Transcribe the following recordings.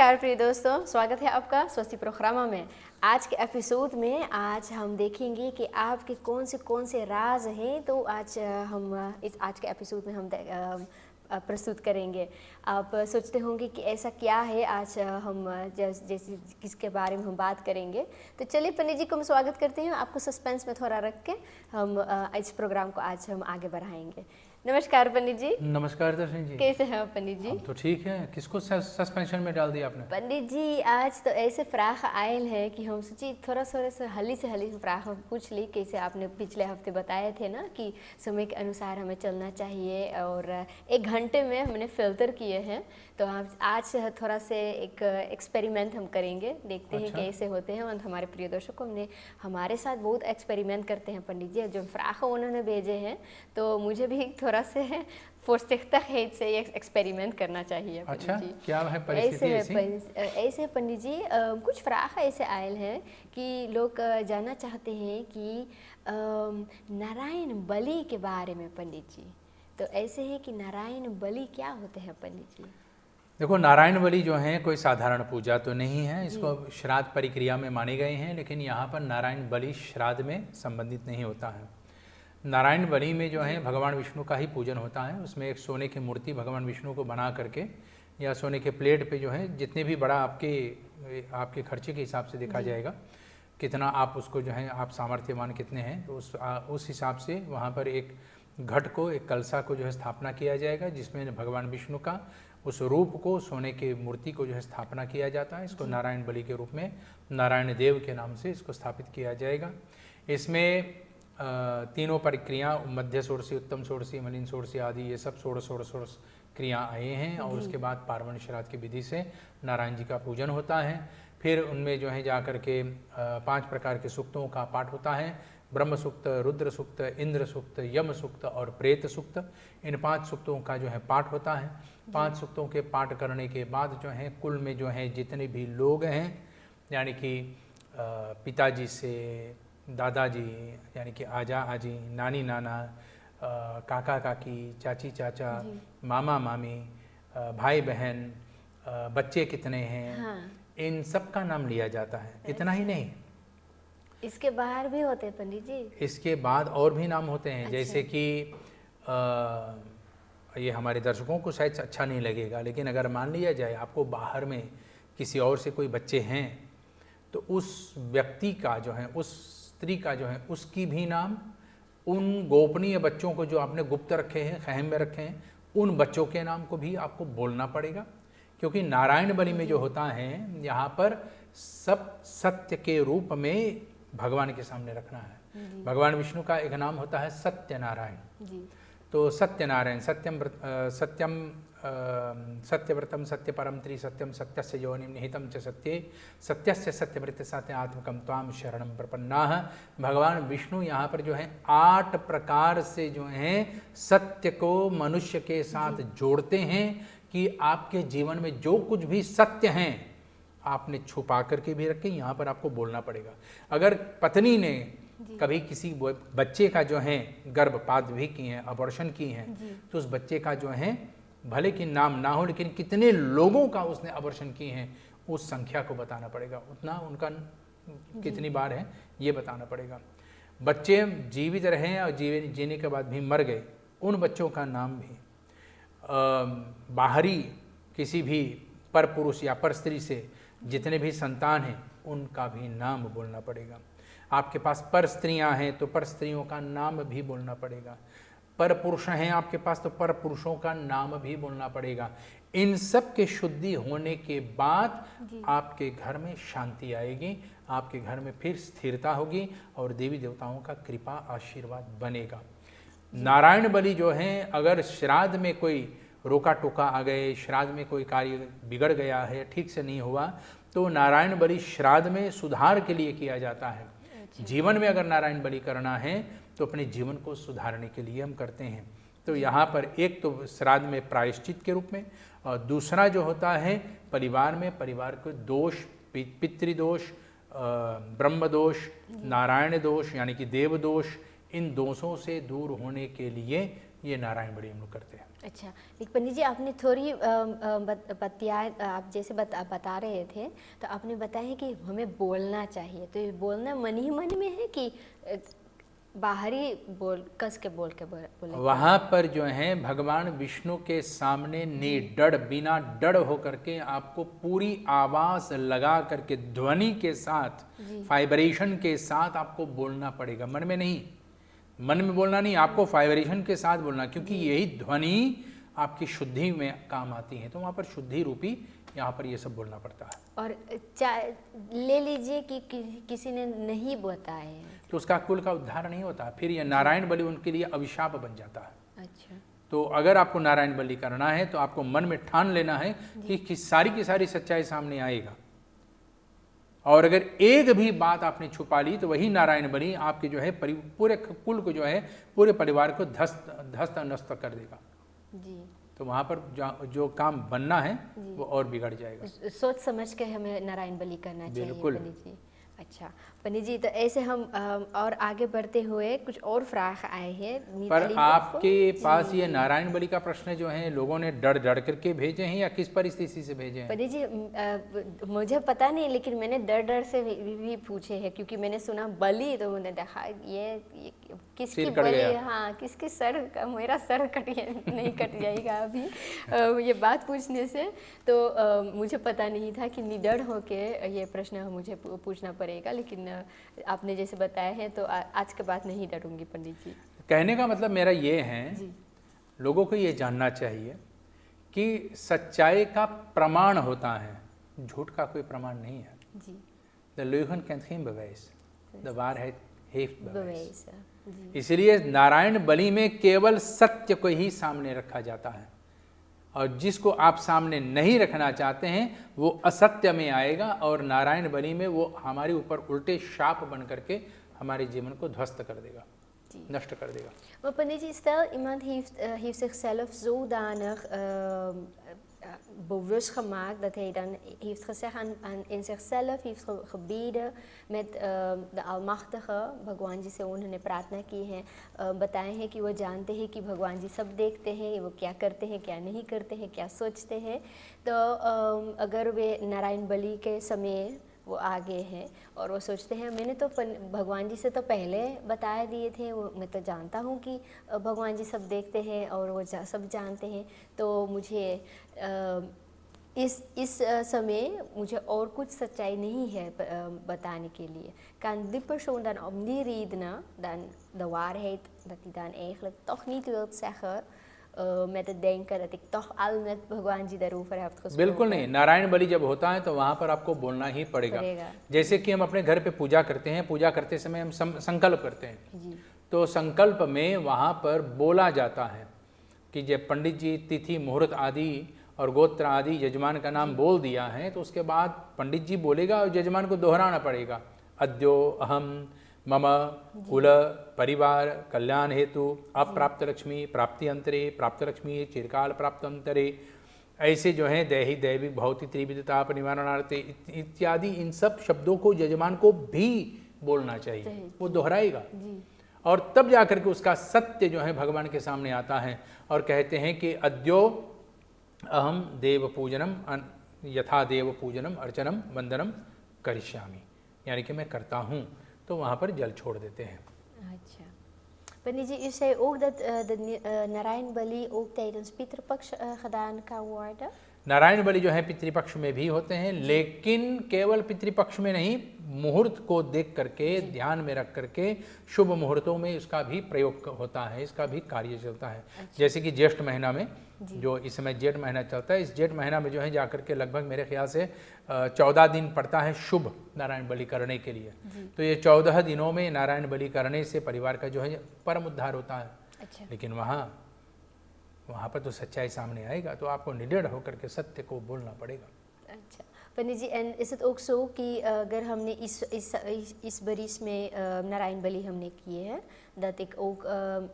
नमस्कार प्रिय दोस्तों, स्वागत है आपका स्वस्ति प्रोग्रामा में। आज के एपिसोड में आज हम देखेंगे कि आपके कौन से राज हैं। तो आज के एपिसोड में हम प्रस्तुत करेंगे। आप सोचते होंगे कि ऐसा क्या है, आज हम जैसे किसके बारे में हम बात करेंगे। तो चलिए पंडित जी को हम स्वागत करते हैं। आपको सस्पेंस में थोड़ा रख के हम इस प्रोग्राम को आज हम आगे बढ़ाएंगे। नमस्कार पंडित जी। नमस्कार दर्शन जी। कैसे हैं आप पंडित जी? हम तो ठीक है। किसको सस्पेंशन में डाल दिया आपने? पंडित जी आज तो ऐसे फ्राख आयल है कि हम सोची थोड़ा सा हली फ्राख पूछ ली। कैसे आपने पिछले हफ्ते बताए थे ना कि समय के अनुसार हमें चलना चाहिए और 1 घंटे में हमने फिल्टर किए हैं। तो आज थोड़ा से एक एक्सपेरिमेंट हम करेंगे, देखते हैं कैसे होते हैं। और हमारे प्रिय दर्शकों ने हमारे साथ बहुत एक्सपेरिमेंट करते हैं पंडित जी। जो फ्राख उन्होंने भेजे हैं तो मुझे भी थोड़ा से फोर्स्टिकता है से एक्सपेरिमेंट करना चाहिए। अच्छा, जी क्या है परिस्थिति ऐसे पंडित जी कुछ फ्राख ऐसे आयल हैं कि लोग जानना चाहते हैं कि नारायण बलि के बारे में पंडित जी। तो ऐसे है कि नारायण बलि क्या होते हैं पंडित जी? देखो, नारायण बलि जो है कोई साधारण पूजा तो नहीं है। इसको श्राद्ध परिक्रिया में माने गए हैं, लेकिन यहाँ पर नारायण बलि श्राद्ध में संबंधित नहीं होता है। नारायण बलि में जो है भगवान विष्णु का ही पूजन होता है। उसमें एक सोने की मूर्ति भगवान विष्णु को बना करके या सोने के प्लेट पे जो है जितने भी बड़ा आपके खर्चे के हिसाब से देखा जाएगा, कितना आप उसको जो है आप सामर्थ्यवान कितने हैं, तो उस हिसाब से वहाँ पर एक घट को, एक कलसा को जो है स्थापना किया जाएगा, जिसमें भगवान विष्णु का उस रूप को, सोने की मूर्ति को जो है स्थापना किया जाता है। इसको नारायण बलि के रूप में नारायण देव के नाम से इसको स्थापित किया जाएगा। इसमें तीनों प्रक्रिया, मध्य षोडशी, उत्तम षोडशी, मलिन षोडशी आदि, ये सब षोडश क्रिया आए हैं। और उसके बाद पार्वण श्राद्ध की विधि से नारायण जी का पूजन होता है। फिर उनमें जो है जाकर के 5 प्रकार के सूक्तों का पाठ होता है। ब्रह्म सूक्त, रुद्र सूक्त, इंद्र सूक्त, यम सूक्त और प्रेत सूक्त। इन 5 सूक्तों का जो है पाठ होता है। 5 सूक्तों के पाठ करने के बाद जो है कुल में जो है जितने भी लोग हैं, यानी कि पिताजी से दादाजी, यानी कि आजा आजी, नानी नाना, काका काकी, चाची चाचा, मामा मामी, भाई बहन, बच्चे कितने हैं, हाँ। इन सब का नाम लिया जाता है। इतना ही नहीं, इसके बाहर भी होते हैं पंडित जी? इसके बाद और भी नाम होते हैं। जैसे कि ये हमारे दर्शकों को शायद अच्छा नहीं लगेगा, लेकिन अगर मान लिया जाए आपको बाहर में किसी और से कोई बच्चे हैं, तो उस व्यक्ति का जो है, उस स्त्री का जो है, उसकी भी नाम, उन गोपनीय बच्चों को जो आपने गुप्त रखे हैं, खहम में रखे हैं, उन बच्चों के नाम को भी आपको बोलना पड़ेगा। क्योंकि नारायण बलि में जो होता है, यहाँ पर सब सत्य के रूप में भगवान के सामने रखना है। भगवान विष्णु का एक नाम होता है सत्यनारायण। तो सत्यनारायण, सत्यव्रतम सत्यपरम त्रिसत्यम सत्यस्य योनिम निहितम च सत्ये सत्यस्य सत्यव्रत सत्यात्मकम त्वाम शरणम प्रपन्नाः। भगवान विष्णु यहाँ पर जो है 8 प्रकार से जो है सत्य को मनुष्य के साथ जोड़ते हैं कि आपके जीवन में जो कुछ भी सत्य हैं आपने छुपा करके भी रखे, यहाँ पर आपको बोलना पड़ेगा। अगर पत्नी ने कभी किसी बच्चे का जो है गर्भपात भी की है, अबॉर्शन की है, तो उस बच्चे का जो है भले कि नाम ना हो, लेकिन कितने लोगों का उसने अबॉर्शन की है उस संख्या को बताना पड़ेगा। उतना उनका कितनी बार है ये बताना पड़ेगा। बच्चे जीवित रहे और जीने के बाद भी मर गए, उन बच्चों का नाम भी, बाहरी किसी भी पर पुरुष या पर स्त्री से जितने भी संतान हैं उनका भी नाम बोलना पड़ेगा। आपके पास पर स्त्रियां हैं तो पर स्त्रियों का नाम भी बोलना पड़ेगा। पर पुरुष हैं आपके पास तो पर पुरुषों का नाम भी बोलना पड़ेगा। इन सब के शुद्धि होने के बाद आपके घर में शांति आएगी, आपके घर में फिर स्थिरता होगी और देवी देवताओं का कृपा आशीर्वाद बनेगा। नारायण बलि जो है, अगर श्राद्ध में कोई रोका टोका आ गए, श्राद्ध में कोई कार्य बिगड़ गया है, ठीक से नहीं हुआ, तो नारायण बलि श्राद्ध में सुधार के लिए किया जाता है। जीवन में अगर नारायण बलि करना है तो अपने जीवन को सुधारने के लिए हम करते हैं। तो यहाँ पर एक तो श्राद्ध में प्रायश्चित के रूप में, और दूसरा जो होता है परिवार में, परिवार के दोष, पितृदोष, ब्रह्म दोष, नारायण दोष यानी कि देव दोष, इन दोषों से दूर होने के लिए ये नारायण बलि हम लोग करते हैं। अच्छा, लेकिन पंडित जी आपने थोड़ी आप जैसे बता रहे थे, तो आपने बताया कि हमें बोलना चाहिए, तो ये बोलना मन ही मन में है कि बाहरी कस के बोले? वहाँ पर जो है भगवान विष्णु के सामने निडर बिना डर होकर के आपको पूरी आवाज लगा करके ध्वनि के साथ, वाइब्रेशन के साथ आपको बोलना पड़ेगा, मन में नहीं। मन में बोलना नहीं, आपको वाइब्रेशन के साथ बोलना, क्योंकि यही ध्वनि आपकी शुद्धि में काम आती है। तो वहाँ पर शुद्धि रूपी यहाँ पर ये सब बोलना पड़ता है। और ले लीजिए कि किसी ने नहीं बताया तो उसका कुल का उद्धार नहीं होता, फिर ये नारायण बलि उनके लिए अभिशाप बन जाता है। अच्छा, तो अगर आपको नारायण बलि करना है तो आपको मन में ठान लेना है कि सारी की सारी सच्चाई सामने आएगा, और अगर एक भी बात आपने छुपा ली तो वही नारायण बलि आपके जो है पूरे कुल को जो है, पूरे परिवार को ध्वस्त नष्ट कर देगा जी। तो वहाँ पर जो काम बनना है वो और बिगड़ जाएगा। सोच समझ के हमें नारायण बलि करना चाहिए बिल्कुल। पंडित जी। अच्छा पंडित जी, तो ऐसे हम और आगे बढ़ते हुए कुछ और फ्राख आए हैं। पर आपके पास ये नारायण बलि का प्रश्न जो है लोगों ने डर करके भेजे हैं या किस परिस्थिति से भेजे हैं? पंडित जी मुझे पता नहीं, लेकिन मैंने डर से भी पूछे हैं, क्योंकि मैंने सुना बलि, तो मैंने देखा ये किसकी बलि, हाँ किसके सर का, मेरा सर नहीं कट जाएगा अभी ये बात पूछने से। तो मुझे पता नहीं था कि निडर होके ये प्रश्न मुझे पूछना पड़ेगा, लेकिन आपने जैसे बताया है तो आज के बाद नहीं डरूंगी पंडित जी। कहने का मतलब मेरा ये है, लोगों को ये जानना चाहिए कि सच्चाई का प्रमाण होता है, झूठ का कोई प्रमाण नहीं है। जी। The leugen kent geen bewijs, the waarheid heeft bewijs। जी। इसलिए नारायण बलि में केवल सत्य को ही सामने रखा जाता है, और जिसको आप सामने नहीं रखना चाहते हैं वो असत्य में आएगा, और नारायण बलि में वो हमारे ऊपर उल्टे शाप बन करके हमारे जीवन को ध्वस्त कर देगा, नष्ट कर देगा। Maar Pandit ji, stel iemand heeft zichzelf zodanig bewust gemaakt dat hij dan heeft gezegd in zichzelf heeft gebeden met de Almachtige भगवान जी से उन्होंने प्रार्थना की है, बताए हैं कि वो जानते हैं कि भगवान जी सब देखते हैं, वो क्या करते हैं क्या नहीं करते हैं, क्या सोचते हैं। तो अगर वे नारायण बलि के समय वो आगे हैं और वो सोचते हैं मैंने तो भगवान जी से तो पहले बताए दिए थे, वो मैं तो जानता हूँ कि भगवान जी सब देखते हैं और वो सब जानते हैं, तो मुझे इस समय मुझे और कुछ सच्चाई नहीं है बताने के लिए. Kan die persoon dan om die redenen dan de waarheid dat hij dan eigenlijk toch niet wil zeggen met het denken dat ik toch al met भगवान जी daarover heb gesproken? बिल्कुल नहीं. नारायण बलि जब होता है तो वहाँ पर आपको बोलना ही पड़ेगा. जैसे कि हम अपने घर पे पूजा करते हैं, पूजा करते समय हम संकल्प करते हैं जी. तो संकल्प में वहाँ पर बोला जाता है कि जब पंडित जी तिथि मुहूर्त आदि और गोत्र आदि यजमान का नाम बोल दिया है तो उसके बाद पंडित जी बोलेगा और यजमान को दोहराना पड़ेगा. अद्यो अहम मम कुल परिवार कल्याण हेतु अप्राप्त लक्ष्मी प्राप्ति अंतरे प्राप्त लक्ष्मी चिरकाल प्राप्त अंतरे, ऐसे जो है दैही दैविक भौति त्रिविधता निवारणार्थे इत्यादि इन सब शब्दों को यजमान को भी बोलना चाहिए. वो दोहराएगा और तब जाकर के उसका सत्य जो है भगवान के सामने आता है और कहते हैं कि अद्यो अहम देव पूजनम यथा देव पूजनम अर्चनम वंदनम करिष्यामि, यानी कि मैं करता हूँ, तो वहाँ पर जल छोड़ देते हैं. अच्छा. Pandiet जी, u zei ook dat de Narayan Bali ook tijdens Pitrapaksh gedaan kan worden? Narayan बलि जो है पितृपक्ष में भी होते हैं, लेकिन केवल पितृपक्ष में नहीं, मुहूर्त को देख करके ध्यान में रख करके शुभ मुहूर्तों में इसका भी प्रयोग होता है, इसका भी कार्य चलता है. अच्छा. जैसे कि ज्येष्ठ महीना में जो इस समय जेठ महीना चलता है, इस जेठ महीना में जो है जाकर के लगभग मेरे ख्याल से 14 दिन पड़ता है शुभ नारायण बलि करने के लिए. तो ये 14 दिनों में नारायण बलि करने से परिवार का जो है परम उद्धार होता है. अच्छा. लेकिन वहाँ पर तो सच्चाई सामने आएगा, तो आपको निडर होकर के सत्य को बोलना पड़ेगा. अच्छा. पंडित जी, en is het ook zo कि अगर हमने इस बरिस में नारायण बलि हमने किए हैं, dat ik ook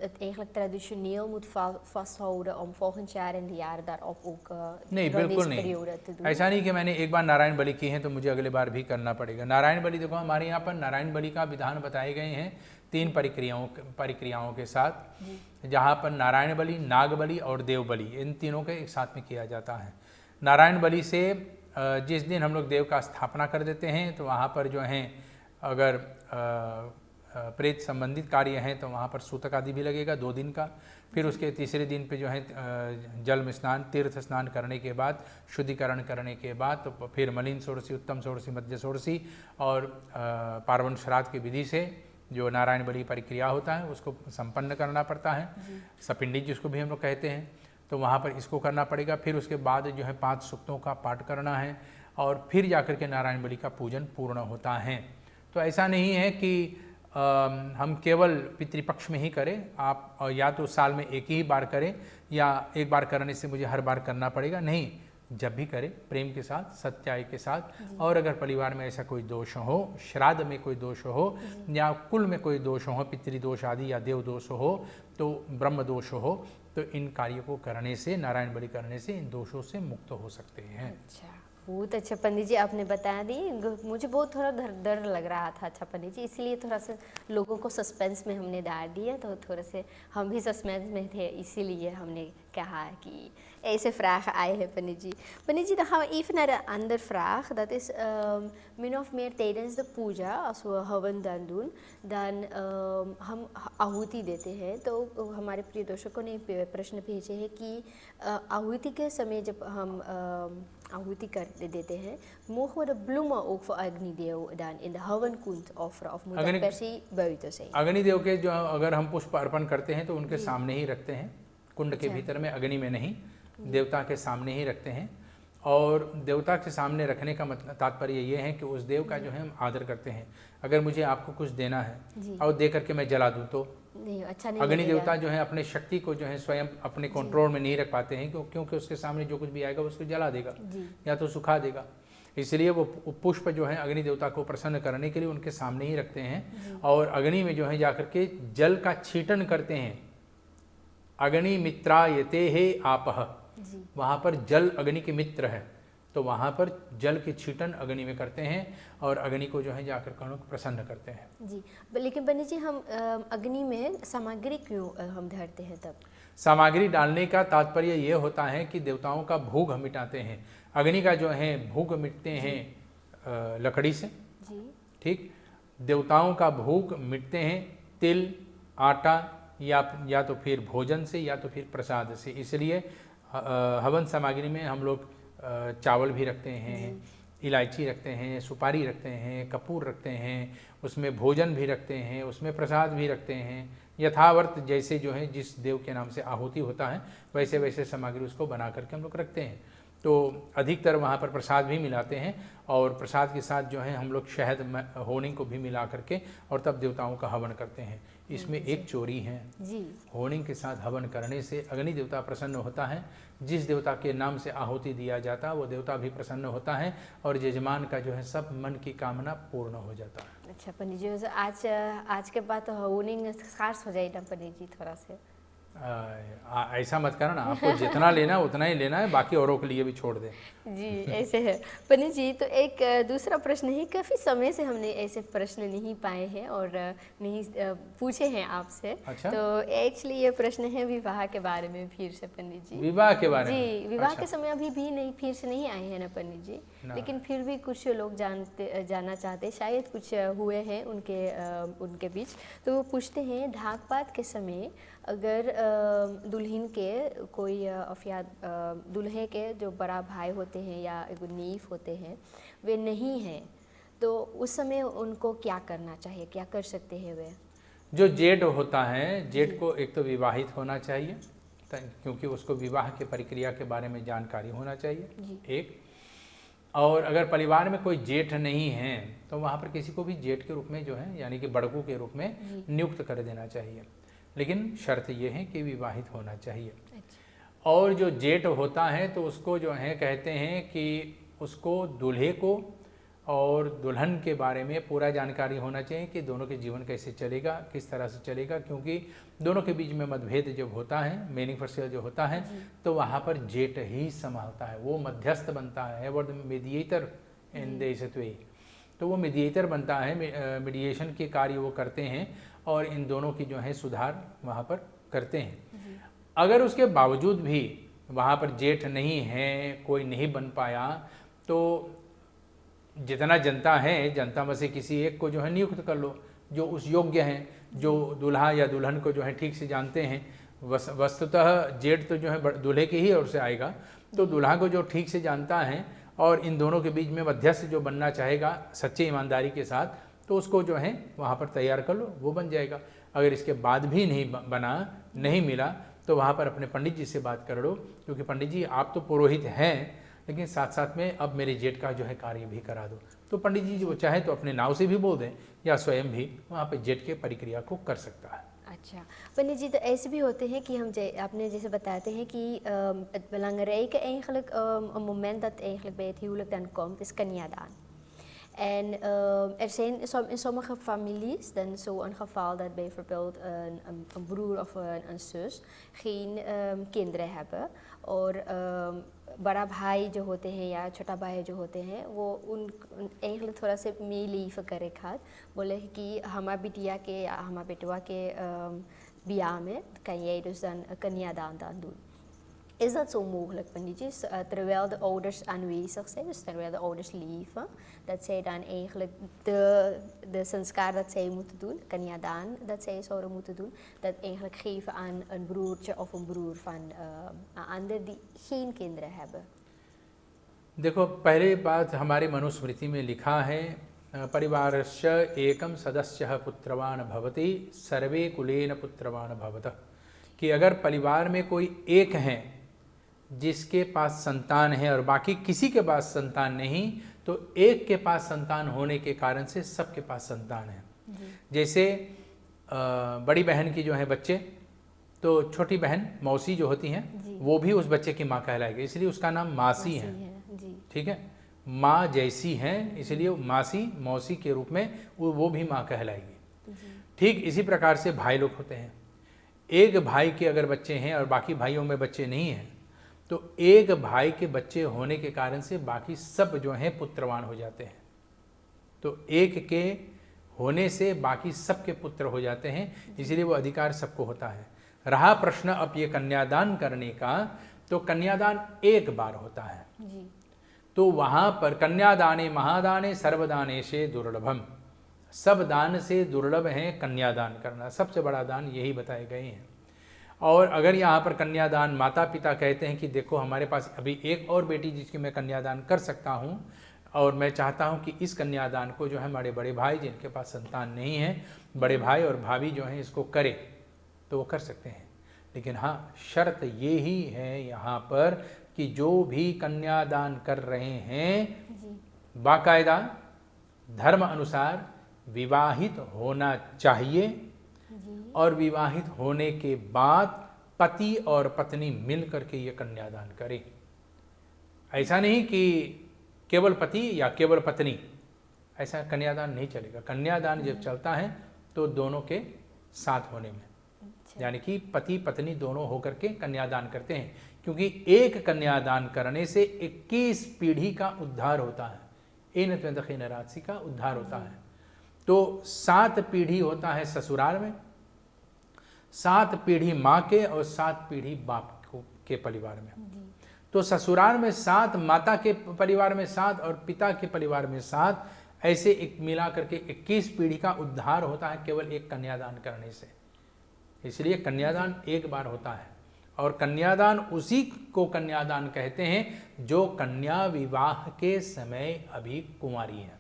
het eigenlijk traditioneel moet vasthouden om volgend jaar en de jaren daarop ook नहीं, rond बिल्कुल deze नहीं। periode te doen? ऐसा नहीं कि मैंने एक बार नारायण बलि की है तो मुझे अगले बार भी करना पड़ेगा। नारायण बलि देखो, हमारे यहाँ पर नारायण बलि का विधान बताए गए हैं 3 प्रक्रियाओं के साथ, जहाँ पर नारायण बलि, नाग बलि और देव बलि, इन तीनों के एक साथ में किया जाता है। नारायण बलि से जिस दिन हम लोग देव का स्थापना कर देते हैं तो वहाँ पर जो हैं, अगर प्रेत संबंधित कार्य हैं तो वहाँ पर सूतक आदि भी लगेगा 2 दिन का। फिर उसके तीसरे दिन पे जो है जल में स्नान, तीर्थ स्नान करने के बाद, शुद्धिकरण करने के बाद तो फिर मलिन षोडशी, उत्तम षोडशी, मध्य षोडशी और पार्वन श्राद्ध की विधि से जो नारायण बलि प्रक्रिया होता है उसको संपन्न करना पड़ता है। सपिंडी जिसको भी हम लोग कहते हैं, तो वहाँ पर इसको करना पड़ेगा। फिर उसके बाद जो है 5 सूक्तों का पाठ करना है और फिर जाकर के नारायण बलि का पूजन पूर्ण होता है। तो ऐसा नहीं है कि हम केवल पितृपक्ष में ही करें, आप या तो साल में एक ही बार करें या एक बार करने से मुझे हर बार करना पड़ेगा, नहीं, जब भी करें प्रेम के साथ, सत्याय के साथ। और अगर परिवार में ऐसा कोई दोष हो, श्राद्ध में कोई दोष हो या कुल में कोई दोष हो, पितृदोष आदि या देव दोष हो, तो ब्रह्म दोष हो, तो इन कार्यों को करने से, नारायण बलि करने से इन दोषों से मुक्त हो सकते हैं। अच्छा, बहुत अच्छा पंडित जी आपने बता दी। मुझे बहुत थोड़ा डर लग रहा था। अच्छा पंडित जी, इसलिए थोड़ा सा लोगों को सस्पेंस में हमने डाल दिया, तो थोड़ा से हम भी सस्पेंस में थे, इसीलिए हमने कहा कि ऐसे vragen आए हैं पंडित जी। पंडित जी, dan gaan we even naar de andere vraag. Dat is min of meer tijdens de puja, als we हवन दान doen, dan हम आहुति देते हैं। तो हमारे प्रिय दर्शकों ने प्रश्न भेजे हैं कि आहुति के समय जब हम आहुति कर देते हैं, mogen we de bloemen ook voor Agnidev dan in de हवनकुंड offeren of moet dat per se buiten zijn? Agnidev के जो अगर हम पुष्प अर्पण करते हैं तो उनके सामने ही रखते हैं, कुंड के भीतर में, अग्नि में नहीं, देवता के सामने ही रखते हैं। और देवता के सामने रखने का मतलब तात्पर्य ये है कि उस देव का जो है हम आदर करते हैं। अगर मुझे आपको कुछ देना है और दे करके मैं जला दूं तो नहीं, अच्छा नहीं अग्नि लगेगा। देवता जो है अपने शक्ति को जो है स्वयं अपने कंट्रोल में नहीं रख पाते हैं, क्योंकि उसके सामने जो कुछ भी आएगा उसको जला देगा या तो सुखा देगा। इसलिए वो पुष्प जो है अग्नि देवता को प्रसन्न करने के लिए उनके सामने ही रखते हैं और अग्नि में जो है जाकर के जल का छीटन करते हैं। अग्नि मित्रायते हे आपह, वहाँ पर जल अग्नि के मित्र है, तो वहाँ पर जल के छीटन अग्नि में करते हैं और अग्नि को जो है जाकर के प्रसन्न करते हैं। जी, लेकिन पंडित जी, हम अग्नि में सामग्री क्यों हम धरते हैं तब? सामग्री डालने का तात्पर्य ये होता है कि देवताओं का भूख मिटाते हैं। अग्नि का जो है भूख मिटते हैं लकड़ी से, ठीक, देवताओं का भूख मिटते हैं तिल, आटा या तो फिर भोजन से या तो फिर प्रसाद से। इसलिए हवन सामग्री में हम लोग चावल भी रखते हैं, इलायची रखते हैं, सुपारी रखते हैं, कपूर रखते हैं, उसमें भोजन भी रखते हैं, उसमें प्रसाद भी रखते हैं। यथावर्त जैसे जो है जिस देव के नाम से आहुति होता है वैसे वैसे सामग्री उसको बना करके हम लोग रखते हैं। तो अधिकतर वहाँ पर प्रसाद भी मिलाते हैं और प्रसाद के साथ जो है हम लोग शहद होनी को भी मिला करके और तब देवताओं का हवन करते हैं। इसमें एक चोरी है जी, होनी के साथ हवन करने से अग्नि देवता प्रसन्न होता है। जिस देवता के नाम से आहुति दिया जाता है वो देवता भी प्रसन्न होता है और यजमान का जो है सब मन की कामना पूर्ण हो जाता है। अच्छा पंडित जी, आज के बाद तो होनी खास हो जाएगा पंडित जी थोड़ा से। ऐसा मत करना, आपको जितना लेना है उतना ही लेना है, बाकी औरों के लिए भी छोड़ दें। जी, ऐसे है पंडित जी। तो एक दूसरा प्रश्न है, काफ़ी समय से हमने ऐसे प्रश्न नहीं पाए हैं और नहीं पूछे हैं आपसे। अच्छा? तो एक्चुअली ये प्रश्न है विवाह के बारे में फिर से पंडित जी। विवाह के बारे में? जी, विवाह के समय अभी भी नहीं, फिर से नहीं आए हैं ना पंडित जी, लेकिन फिर भी कुछ लोग जानना चाहते, शायद कुछ हुए हैं उनके बीच। तो वो पूछते हैं, ढाकपात के समय अगर दुल्हन के कोई या दुल्हे के जो बड़ा भाई होते हैं या एक नीफ होते हैं वे नहीं हैं, तो उस समय उनको क्या करना चाहिए, क्या कर सकते हैं वे? जो जेठ होता है, जेठ को एक तो विवाहित होना चाहिए, क्योंकि उसको विवाह के प्रक्रिया के बारे में जानकारी होना चाहिए एक। और अगर परिवार में कोई जेठ नहीं है तो वहाँ पर किसी को भी जेठ के रूप में जो है यानी कि बड़कू के रूप में नियुक्त कर देना चाहिए, लेकिन शर्त यह है कि विवाहित होना चाहिए। और जो जेठ होता है तो उसको जो है कहते हैं कि उसको दूल्हे को और दुल्हन के बारे में पूरा जानकारी होना चाहिए कि दोनों के जीवन कैसे चलेगा, किस तरह से चलेगा, क्योंकि दोनों के बीच में मतभेद जब होता है, बेनिफिशियल जो होता है, तो वहाँ पर जेठ ही संभालता है, वो मध्यस्थ बनता है, वो मीडिएटर इन दिस वे। तो वो मीडिएटर बनता है, मीडिएशन के कार्य वो करते हैं और इन दोनों की जो है सुधार वहाँ पर करते हैं। अगर उसके बावजूद भी वहाँ पर जेठ नहीं है, कोई नहीं बन पाया, तो जितना जनता है, जनता में से किसी एक को जो है नियुक्त कर लो, जो उस योग्य हैं, जो दूल्हा या दुल्हन को जो है ठीक से जानते हैं। वस्तुतः जेठ तो जो है दूल्हे की ही ओर से आएगा, तो दूल्हा को जो ठीक से जानता है और इन दोनों के बीच में मध्यस्थ जो बनना चाहेगा सच्चे ईमानदारी के साथ, तो उसको जो है वहाँ पर तैयार कर लो, वो बन जाएगा। अगर इसके बाद भी नहीं बना, नहीं मिला, तो वहाँ पर अपने पंडित जी से बात कर लो, क्योंकि पंडित जी आप तो पुरोहित हैं, लेकिन साथ साथ में अब मेरे जेठ का जो है कार्य भी करा दो। तो पंडित जी जो चाहे तो अपने नाव से भी बोल दें या स्वयं भी वहाँ पे जेठ के प्रक्रिया को कर सकता है। अच्छा पंडित जी, तो ऐसे भी होते हैं कि हम आपने जैसे बताते हैं कि het belangrijke eigenlijk een moment dat eigenlijk bij het huwelijk dan komt is kaniadaan. En er zijn in sommige families dan zo'n geval dat bijvoorbeeld een broer of een zus geen kinderen hebben और बड़ा भाई जो होते हैं या छोटा भाई जो होते हैं वो उन एक थोड़ा से लीफ करे खाद बोले कि हमारा बिटिया के या हमारा बेटवा के बियाह में kan jij dus dan kaniadaan dan doen. Is dat zo mogelijk, panditjes, terwijl de ouders aanwezig zijn, dus terwijl de ouders leven, dat zij dan eigenlijk de sanskar dat zij moeten doen, kaniadaan dat zij zouden moeten doen, dat eigenlijk geven aan een broertje of een broer van een ander die geen kinderen hebben? देखो, पहले बात हमारे मनुस्मृति में लिखा है, परिवारस्य एकम सदस्य पुत्रवान भवति सर्वे कुलेन पुत्रवान भवतः, कि अगर परिवार में कोई एक है जिसके पास संतान है और बाकी किसी के पास संतान नहीं, तो एक के पास संतान होने के कारण से सबके पास संतान है। जैसे बड़ी बहन की जो है बच्चे, तो छोटी बहन मौसी जो होती हैं वो भी उस बच्चे की माँ कहलाएगी, इसलिए उसका नाम मासी है। ठीक है, माँ जैसी हैं इसलिए मासी मौसी के रूप में वो भी माँ कहलाएगी। ठीक इसी प्रकार से भाई लोग होते हैं, एक भाई के अगर बच्चे हैं और बाकी भाइयों में बच्चे नहीं हैं, तो एक भाई के बच्चे होने के कारण से बाकी सब जो हैं पुत्रवान हो जाते हैं। तो एक के होने से बाकी सब के पुत्र हो जाते हैं, इसलिए वो अधिकार सबको होता है। रहा प्रश्न अब ये कन्यादान करने का, तो कन्यादान एक बार होता है जी। तो वहाँ पर कन्यादाने महादाने सर्वदाने से दुर्लभम, सब दान से दुर्लभ है कन्यादान करना, सबसे बड़ा दान यही बताए गए हैं। और अगर यहाँ पर कन्यादान माता पिता कहते हैं कि देखो हमारे पास अभी एक और बेटी जिसकी मैं कन्यादान कर सकता हूँ और मैं चाहता हूँ कि इस कन्यादान को जो है हमारे बड़े भाई जिनके पास संतान नहीं है, बड़े भाई और भाभी जो हैं इसको करें, तो वो कर सकते हैं। लेकिन हाँ, शर्त ये ही है यहाँ पर कि जो भी कन्यादान कर रहे हैं बाकायदा धर्म अनुसार विवाहित होना चाहिए और विवाहित होने के बाद पति और पत्नी मिल करके ये कन्यादान करें। ऐसा नहीं कि केवल पति या केवल पत्नी, ऐसा कन्यादान नहीं चलेगा। कन्यादान जब चलता है तो दोनों के साथ होने में, यानी कि पति पत्नी दोनों होकर के कन्यादान करते हैं, क्योंकि एक कन्यादान करने से 21 पीढ़ी का उद्धार होता है, इन राशि का उद्धार होता है। तो 7 पीढ़ी होता है ससुराल में, 7 पीढ़ी माँ के और 7 पीढ़ी बाप के परिवार में। तो ससुराल में 7, माता के परिवार में 7 और पिता के परिवार में 7, ऐसे एक मिला करके 21 पीढ़ी का उद्धार होता है केवल एक कन्यादान करने से। इसलिए कन्यादान एक बार होता है और कन्यादान उसी को कन्यादान कहते हैं जो कन्या विवाह के समय अभी कुंवारी है,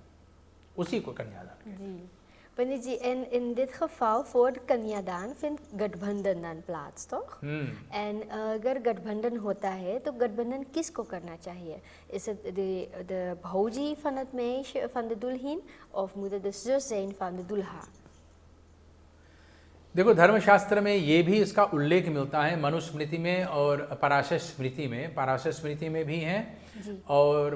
उसी को कन्यादान कहते हैं। Pandit ji, en in dit geval voor de कन्यादान vindt गठबंधन dan plaats, toch? En अगर गठबंधन होता है तो गठबंधन किसको करना चाहिए? Is het de भौजी van het meisje van de दुल्हन of moet het de zus zijn van de दुल्हा? देखो, धर्मशास्त्र में ये भी इसका उल्लेख मिलता है, मनुस्मृति में और पराशर स्मृति में। पराशर स्मृति में भी है और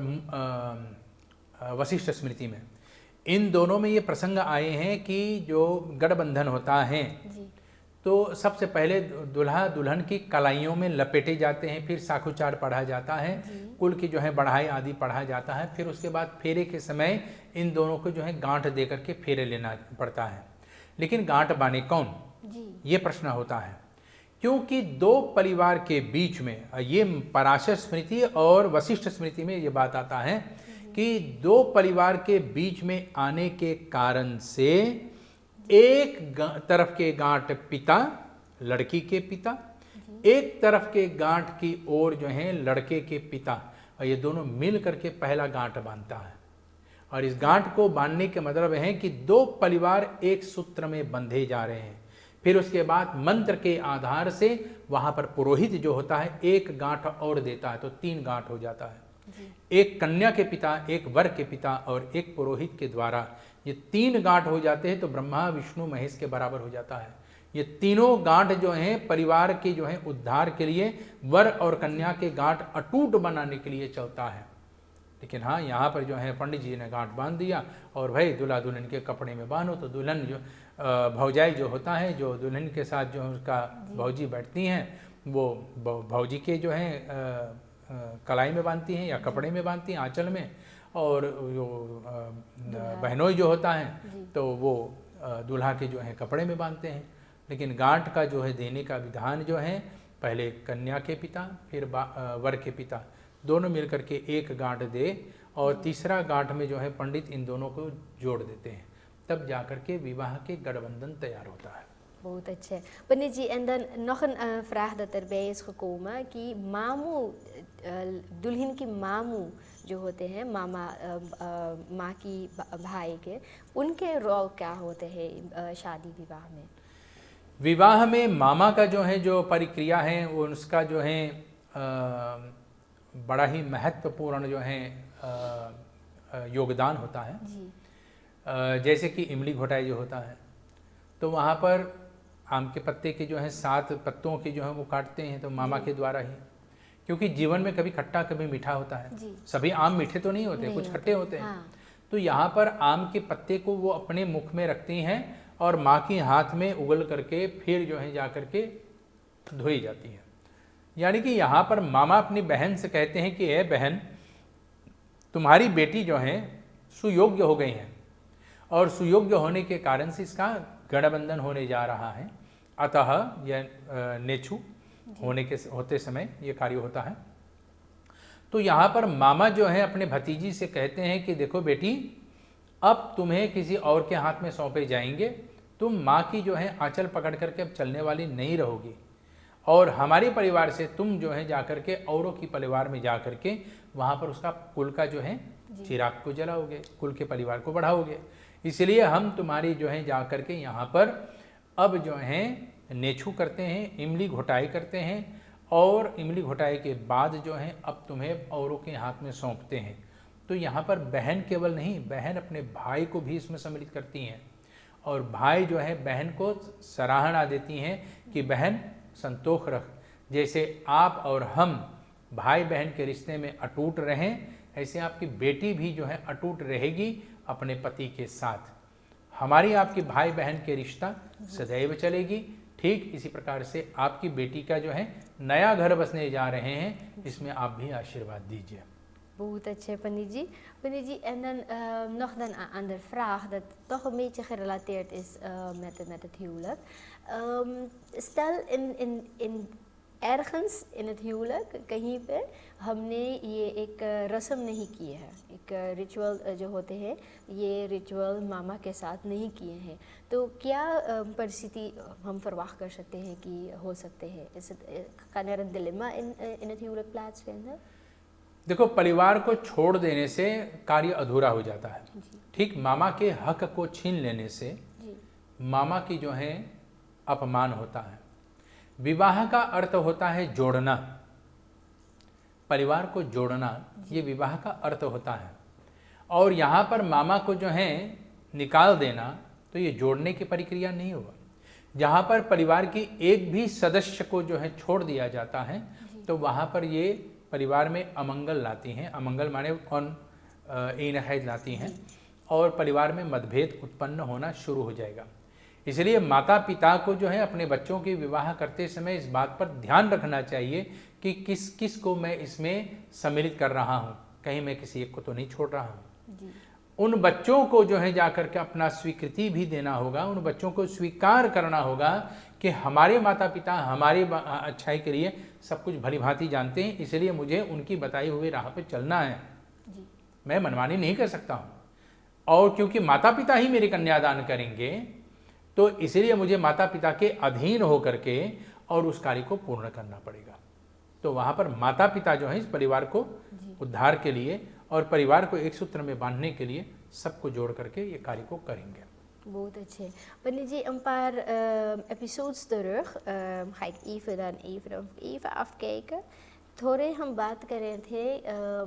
वशिष्ठ स्मृति में। इन दोनों में ये प्रसंग आए हैं कि जो गठबंधन होता है तो सबसे पहले दुल्हा दुल्हन की कलाइयों में लपेटे जाते हैं, फिर साखूचार पढ़ा जाता है, कुल की जो है बढ़ाई आदि पढ़ा जाता है, फिर उसके बाद फेरे के समय इन दोनों को जो है गांठ दे करके फेरे लेना पड़ता है। लेकिन गांठ बाने कौन, ये प्रश्न होता है, क्योंकि दो परिवार के बीच में, ये पराशर स्मृति और वशिष्ठ स्मृति में ये बात आता है कि दो परिवार के बीच में आने के कारण से एक तरफ के गांठ पिता, लड़की के पिता, एक तरफ के गांठ की ओर जो है लड़के के पिता, और ये दोनों मिल करके पहला गांठ बांधता है। और इस गांठ को बांधने के मतलब है कि दो परिवार एक सूत्र में बंधे जा रहे हैं। फिर उसके बाद मंत्र के आधार से वहां पर पुरोहित जो होता है एक गांठ और देता है, तो 3 गांठ हो जाता है। एक कन्या के पिता, एक वर के पिता और एक पुरोहित के द्वारा ये 3 गांठ हो जाते हैं, तो ब्रह्मा विष्णु महेश के बराबर हो जाता है। ये तीनों गांठ जो हैं परिवार के जो है उद्धार के लिए, वर और कन्या के गांठ अटूट बनाने के लिए चलता है। लेकिन हाँ, यहाँ पर जो है पंडित जी ने गांठ बांध दिया और भाई दूल्हा दुल्हन के कपड़े में बांधो, तो दुल्हन जो भौजाई जो होता है, जो दुल्हन के साथ जो उसका भौजी बैठती हैं, वो भौजी के जो है कलाई में बांधती हैं या कपड़े में बांधती हैं, आंचल में, और जो बहनोई जो होता है तो वो दूल्हा के जो है कपड़े में बांधते हैं। लेकिन गांठ का जो है देने का विधान जो है, पहले कन्या के पिता फिर वर के पिता दोनों मिलकर के एक गांठ दे, और तीसरा गांठ में जो है पंडित इन दोनों को जोड़ देते हैं, तब जाकर के विवाह के गठबंधन तैयार होता है। बहुत अच्छे पंडित जी। En dan nog een vraag dat erbij is gekomen कि मामू, दुल्हन की मामू जो होते हैं, मामा माँ की भाई के, उनके रोल क्या होते हैं शादी विवाह में? विवाह में मामा का जो है जो प्रक्रिया है वो उसका जो है बड़ा ही महत्वपूर्ण जो है योगदान होता है जी। जैसे कि इमली घोटाई जो होता है, तो वहाँ पर आम के पत्ते के जो है 7 पत्तों के जो है वो काटते हैं, तो मामा के द्वारा ही, क्योंकि जीवन में कभी खट्टा कभी मीठा होता है, सभी आम मीठे तो नहीं होते, कुछ खट्टे होते हैं। तो यहाँ पर आम के पत्ते को वो अपने मुख में रखती हैं और माँ के हाथ में उगल करके फिर जो है जा करके धोई जाती है। यानी कि यहाँ पर मामा अपनी बहन से कहते हैं कि ए बहन, तुम्हारी बेटी जो है सुयोग्य हो गई है, और सुयोग्य होने के कारण से इसका गठबंधन होने जा रहा है, अतः यह नेछु होते समय ये कार्य होता है। तो यहाँ पर मामा जो है अपने भतीजी से कहते हैं कि देखो बेटी, अब तुम्हें किसी और के हाथ में सौंपे जाएंगे, तुम माँ की जो है आंचल पकड़ करके अब चलने वाली नहीं रहोगी, और हमारे परिवार से तुम जो है जाकर के औरों की परिवार में जा करके वहाँ पर उसका कुल का जो है चिराग को जलाओगे, कुल के परिवार को बढ़ाओगे। इसलिए हम तुम्हारी जो है जा करके यहाँ पर अब जो है नेछू करते हैं, इमली घोटाई करते हैं, और इमली घोटाई के बाद जो है अब तुम्हें औरों के हाथ में सौंपते हैं। तो यहाँ पर बहन केवल नहीं, बहन अपने भाई को भी इसमें सम्मिलित करती हैं, और भाई जो है बहन को सराहना देती हैं कि बहन संतोष रख, जैसे आप और हम भाई बहन के रिश्ते में अटूट रहें, ऐसे आपकी बेटी भी जो है अटूट रहेगी अपने पति के साथ। हमारी आपकी भाई बहन के रिश्ता सदैव चलेगी। ठीक इसी प्रकार से आपकी बेटी का जो है नया घर बसने जा रहे हैं, इसमें आप भी आशीर्वाद दीजिए। बहुत अच्छे पंडित जी। पंडित जी, en dan nog dan een andere vraag dat toch een beetje gerelateerd is met het huwelijk. Stel in ergens in het huwelijk कहीं पे हमने ये एक रस्म नहीं किए हैं, एक रिचुअल जो होते हैं, ये रिचुअल मामा के साथ नहीं किए हैं, तो क्या परिस्थिति हम verwacht कर सकते हैं कि हो सकते हैं? Kan er een dilemma in het huwelijk plaatsvinden? देखो, परिवार को छोड़ देने से कार्य अधूरा हो जाता है। ठीक, मामा के हक को छीन लेने से मामा की जो है अपमान होता है। विवाह का अर्थ होता है जोड़ना, परिवार को जोड़ना, ये विवाह का अर्थ होता है। और यहाँ पर मामा को जो है निकाल देना, तो ये जोड़ने की प्रक्रिया नहीं होगा, जहाँ पर परिवार की एक भी सदस्य को जो है छोड़ दिया जाता है तो वहाँ पर ये परिवार में अमंगल लाती हैं। अमंगल माने ईनखैज लाती हैं और परिवार में मतभेद उत्पन्न होना शुरू हो जाएगा। इसलिए माता पिता को जो है अपने बच्चों के विवाह करते समय इस बात पर ध्यान रखना चाहिए कि किस किस को मैं इसमें सम्मिलित कर रहा हूँ, कहीं मैं किसी एक को तो नहीं छोड़ रहा हूँ। उन बच्चों को जो है जाकर के अपना स्वीकृति भी देना होगा, उन बच्चों को स्वीकार करना होगा कि हमारे माता पिता हमारी अच्छाई के लिए सब कुछ भली भांति जानते हैं, इसलिए मुझे उनकी बताई हुई राह पर चलना है, मैं मनमानी नहीं कर सकता हूँ। और क्योंकि माता पिता ही मेरे कन्यादान करेंगे तो इसलिए मुझे माता पिता के अधीन होकर के और उस कार्य को पूर्ण करना पड़ेगा। तो वहाँ पर माता पिता जो है इस परिवार को उद्धार के लिए और परिवार को एक सूत्र में बांधने के लिए सबको जोड़ करके ये कार्य को करेंगे। बहुत अच्छे पंडित जी, een paar episodes terug ga ik even afkijken. थोड़े हम बात कर रहे थे,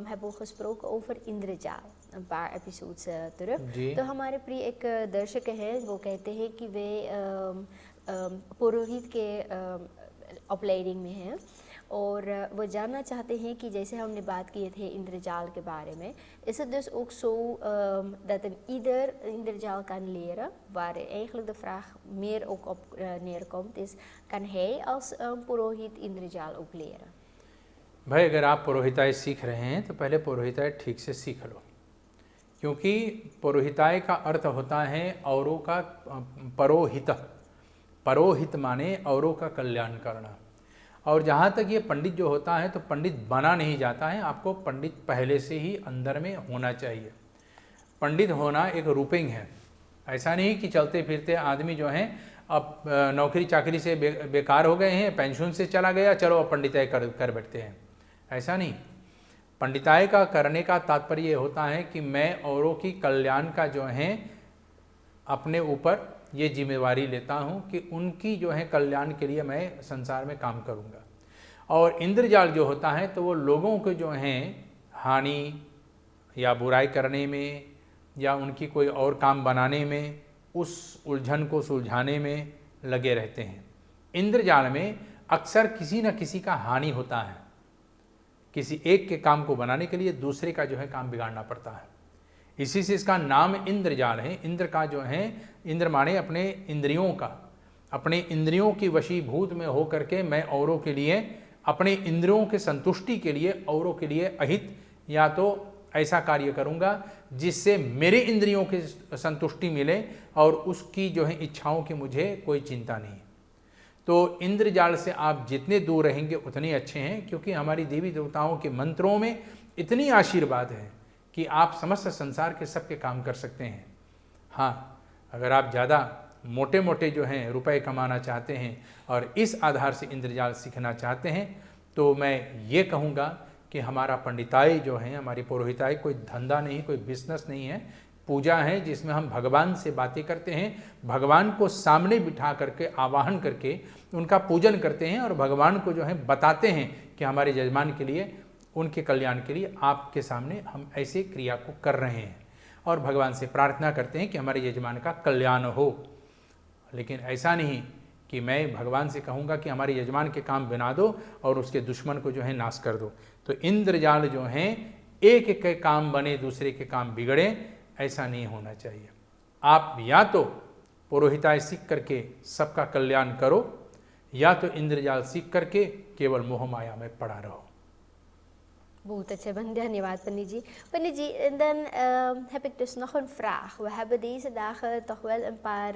hebben we gesproken over इंद्रजाल, een paar episodes terug। तो हमारे प्रिय एक दर्शक हैं, वो कहते हैं कि वे पुरोहित के opleiding में हैं और वो जानना चाहते हैं कि जैसे हमने बात किए थे इंद्रजाल के बारे में, is het dus ook zo dat ieder इंद्रजाल kan leren, waar eigenlijk de vraag meer ook op neerkomt is, kan hij als Purohit इंद्रजाल ook leren? भाई अगर आप पुरोहिताई सीख रहे हैं तो पहले पुरोहिताई ठीक से सीख लो, क्योंकि पुरोहिताई का अर्थ होता है औरों का परोहित। परोहित माने औरों का कल्याण करना। और जहाँ तक ये पंडित जो होता है तो पंडित बना नहीं जाता है, आपको पंडित पहले से ही अंदर में होना चाहिए। पंडित होना एक रूपिंग है, ऐसा नहीं कि चलते फिरते आदमी जो हैं अब नौकरी चाकरी से बेकार हो गए हैं, पेंशन से चला गया, चलो अब पंडिताई कर बैठते हैं, ऐसा नहीं। पंडिताई का करने का तात्पर्य ये होता है कि मैं औरों की कल्याण का जो है अपने ऊपर ये जिम्मेवारी लेता हूँ कि उनकी जो है कल्याण के लिए मैं संसार में काम करूँगा। और इंद्रजाल जो होता है तो वो लोगों को जो हैं हानि या बुराई करने में या उनकी कोई और काम बनाने में, उस उलझन को सुलझाने में लगे रहते हैं। इंद्रजाल में अक्सर किसी न किसी का हानि होता है, किसी एक के काम को बनाने के लिए दूसरे का जो है काम बिगाड़ना पड़ता है, इसी से इसका नाम इंद्रजाल है। इंद्र का जो है, इंद्र माने अपने इंद्रियों का, अपने इंद्रियों की वशीभूत में हो करके मैं औरों के लिए, अपने इंद्रियों के संतुष्टि के लिए औरों के लिए अहित या तो ऐसा कार्य करूँगा जिससे मेरे इंद्रियों की संतुष्टि मिले और उसकी जो है इच्छाओं की मुझे कोई चिंता नहीं। तो इंद्रजाल से आप जितने दूर रहेंगे उतने अच्छे हैं, क्योंकि हमारी देवी देवताओं के मंत्रों में इतनी आशीर्वाद है कि आप समस्त संसार के सबके काम कर सकते हैं। हाँ, अगर आप ज़्यादा मोटे मोटे जो हैं रुपए कमाना चाहते हैं और इस आधार से इंद्रजाल सीखना चाहते हैं तो मैं ये कहूँगा कि हमारा पंडिताई जो है, हमारी पुरोहिताई कोई धंधा नहीं, कोई बिजनेस नहीं है, पूजा है जिसमें हम भगवान से बातें करते हैं, भगवान को सामने बिठा करके आवाहन करके उनका पूजन करते हैं और भगवान को जो है बताते हैं कि हमारे यजमान के लिए, उनके कल्याण के लिए आपके सामने हम ऐसे क्रिया को कर रहे हैं और भगवान से प्रार्थना करते हैं कि हमारे यजमान का कल्याण हो। लेकिन ऐसा नहीं कि मैं भगवान से कहूँगा कि हमारे यजमान के काम बना दो और उसके दुश्मन को जो है नाश कर दो। तो इंद्रजाल जो हैं एक के काम बने दूसरे के काम बिगड़े, ऐसा नहीं होना चाहिए। आप या तो पुरोहिताई सीख करके सबका कल्याण करो या तो इंद्रजाल सीख करके केवल मोह माया में पड़ा रहो। Goed, धन्यवाद पंडित जी। पंडित जी, en dan heb ik dus nog een vraag. We hebben deze dagen toch wel een paar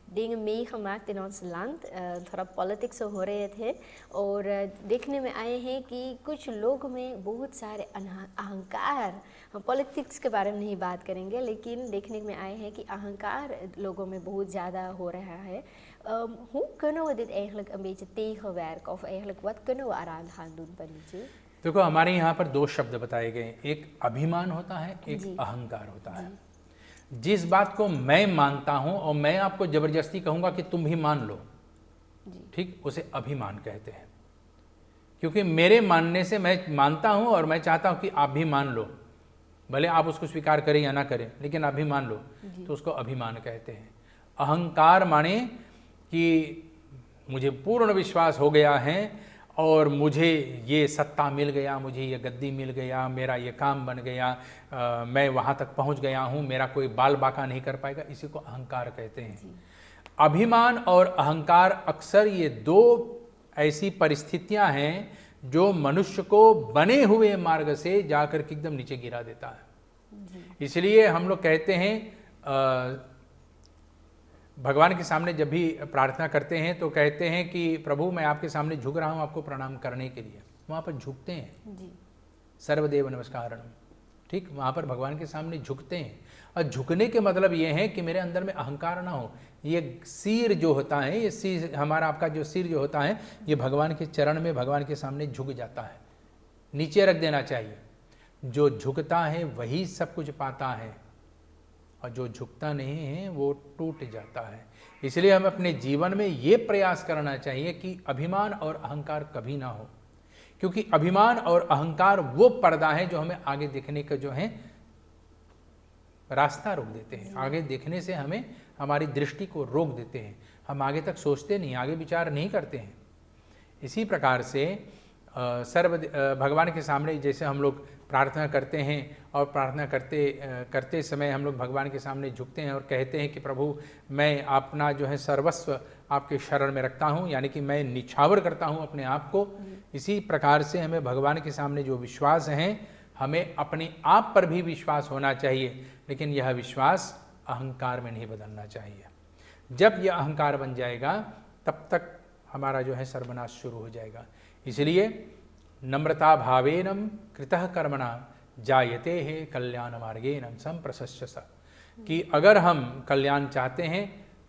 dingen meegemaakt in ons land, थोड़ा पॉलिटिक्स हो रहे थे और देखने में आए हैं कि कुछ लोग में बहुत सारे अहंकार, हम पॉलिटिक्स के बारे में नहीं बात करेंगे लेकिन देखने में आए हैं कि अहंकार लोगों में बहुत ज़्यादा हो रहा है। Hoe kunnen we dit eigenlijk een beetje tegenwerken of eigenlijk wat kunnen we eraan gaan doen पंडित जी? देखो, हमारे यहाँ पर दो शब्द बताए गए, एक अभिमान होता है, एक अहंकार होता है। जिस बात को मैं मानता हूँ और मैं आपको जबरदस्ती कहूँगा कि तुम भी मान लो, ठीक, उसे अभिमान कहते हैं। क्योंकि मेरे मानने से मैं मानता हूँ और मैं चाहता हूँ कि आप भी मान लो, भले आप उसको स्वीकार करें या ना करें, लेकिन आप भी मान लो, तो उसको अभिमान कहते हैं। अहंकार माने कि मुझे पूर्ण विश्वास हो गया है और मुझे ये सत्ता मिल गया, मुझे ये गद्दी मिल गया, मेरा ये काम बन गया, मैं वहाँ तक पहुँच गया हूँ, मेरा कोई बाल बाका नहीं कर पाएगा, इसी को अहंकार कहते हैं। अभिमान और अहंकार अक्सर ये दो ऐसी परिस्थितियाँ हैं जो मनुष्य को बने हुए मार्ग से जाकर के एकदम नीचे गिरा देता है। इसलिए हम लोग कहते हैं भगवान के सामने जब भी प्रार्थना करते हैं तो कहते हैं कि प्रभु मैं आपके सामने झुक रहा हूँ आपको प्रणाम करने के लिए, वहाँ पर झुकते हैं जी। सर्वदेव नमस्कारम, ठीक, वहाँ पर भगवान के सामने झुकते हैं। और झुकने के मतलब ये है कि मेरे अंदर में अहंकार ना हो। ये सिर जो होता है, ये सिर हमारा आपका जो सिर जो होता है, ये भगवान के चरण में भगवान के सामने झुक जाता है, नीचे रख देना चाहिए। जो झुकता है वही सब कुछ पाता है और जो झुकता नहीं है वो टूट जाता है। इसलिए हमें अपने जीवन में ये प्रयास करना चाहिए कि अभिमान और अहंकार कभी ना हो, क्योंकि अभिमान और अहंकार वो पर्दा है जो हमें आगे देखने का जो है रास्ता रोक देते हैं। आगे देखने से हमें हमारी दृष्टि को रोक देते हैं, हम आगे तक सोचते नहीं, आगे विचार नहीं करते हैं। इसी प्रकार से भगवान के सामने जैसे हम लोग प्रार्थना करते हैं और प्रार्थना करते समय हम लोग भगवान के सामने झुकते हैं और कहते हैं कि प्रभु मैं अपना जो है सर्वस्व आपके शरण में रखता हूँ, यानी कि मैं निछावर करता हूँ अपने आप को। इसी प्रकार से हमें भगवान के सामने जो विश्वास है, हमें अपने आप पर भी विश्वास होना चाहिए, लेकिन यह विश्वास अहंकार में नहीं बदलना चाहिए। जब यह अहंकार बन जाएगा तब तक हमारा जो है सर्वनाश शुरू हो जाएगा। इसलिए नम्रता भावेनम कृतः कर्मणा जायते है कल्याण मार्गेन संप्रशस्यस, कि अगर हम कल्याण चाहते हैं